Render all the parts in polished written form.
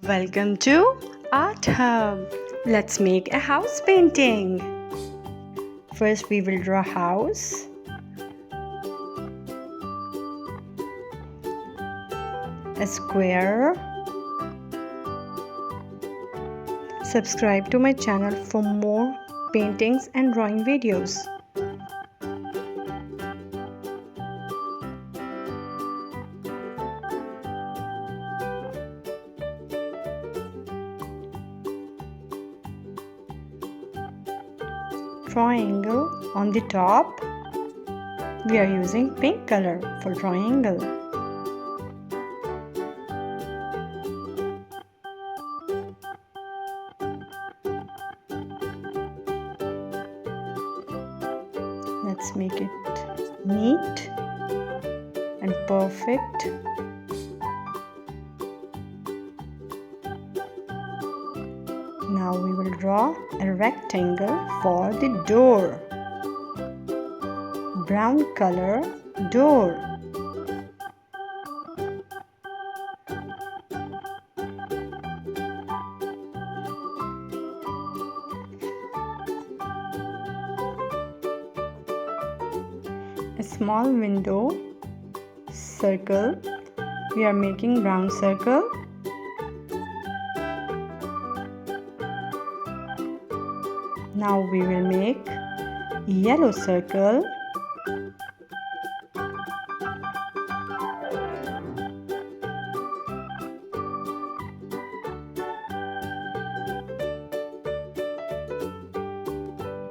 Welcome to Art Hub. Let's make a house painting. First we will draw a house. A square. Subscribe to my channel for more paintings and drawing videos. Triangle on the top. We are using pink color for triangle. Let's make it neat and perfect. Now we will draw a rectangle for the door. Brown color door. A small window, circle. We are making round circle. Now we will make yellow circle.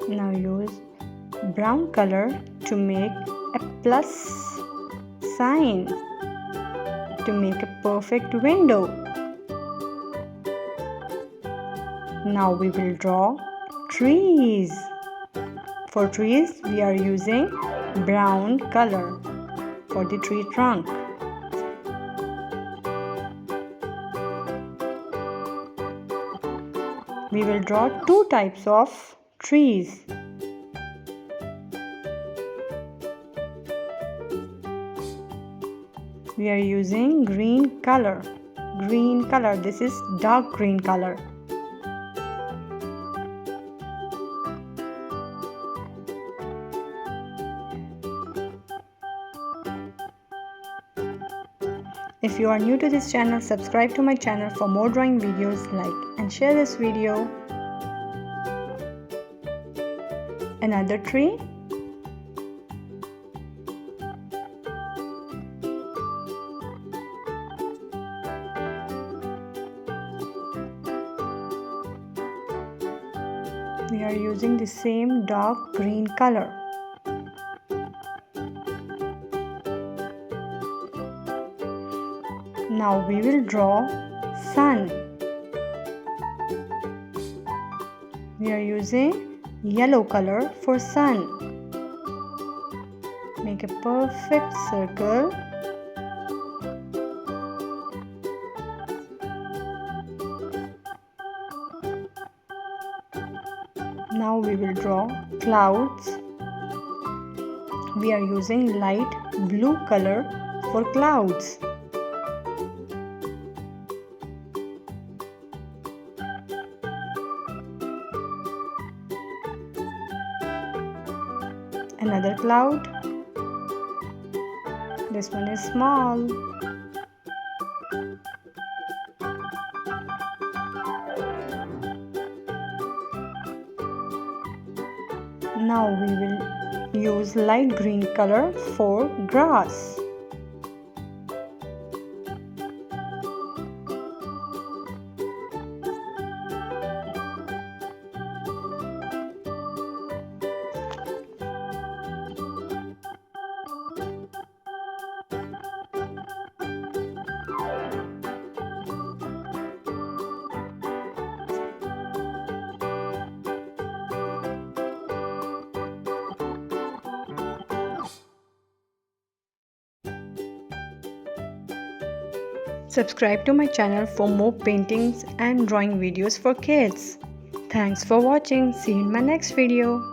Now use brown color to make a plus sign to make a perfect window. Now we will draw trees. For trees we are using brown color for the tree trunk. We will draw two types of trees. We are using green color. Green color. This is dark green color. If you are new to this channel, subscribe to my channel for more drawing videos. Like and share this video. Another tree. We are using the same dark green color. Now we will draw sun. We are using yellow color for sun. Make a perfect circle. Now we will draw clouds. We are using light blue color for clouds. Another cloud. This one is small. Now we will use light green color for grass. Subscribe to my channel for more paintings and drawing videos for kids. Thanks for watching. See you in my next video.